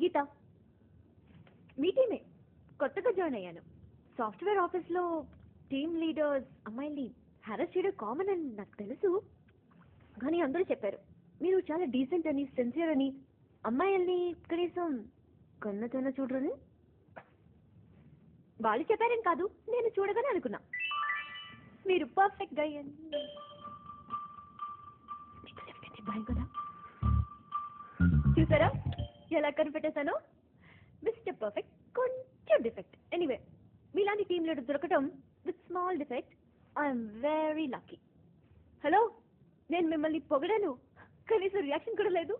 గీత మీ టీమే కొత్తగా జాయిన్ అయ్యాను. సాఫ్ట్వేర్ ఆఫీస్లో టీమ్ లీడర్స్ అమ్మాయిల్ని హ్యారస్ చేయడం కామన్ అని నాకు తెలుసు. కానీ అందరూ చెప్పారు మీరు చాలా డీసెంట్ అని, సిన్సియర్ అని, అమ్మాయిల్ని కనీసం కన్నతోనే చూడరని. వాళ్ళు చెప్పారని కాదు, నేను చూడగానే అనుకున్నా మీరు పర్ఫెక్ట్ గా. భయం కదా, చూసారా ఎలా కనిపెట్టేశాను? మిస్టర్ పర్ఫెక్ట్, కొంచెం డిఫెక్ట్. ఎనీవే, మీలాంటి టీమ్ లీడర్ దొరకటం with small defect I'm very lucky. Hello, నేను మిమ్మల్ని పొగడాను, కనీసం రియాక్షన్ కూడా లేదు.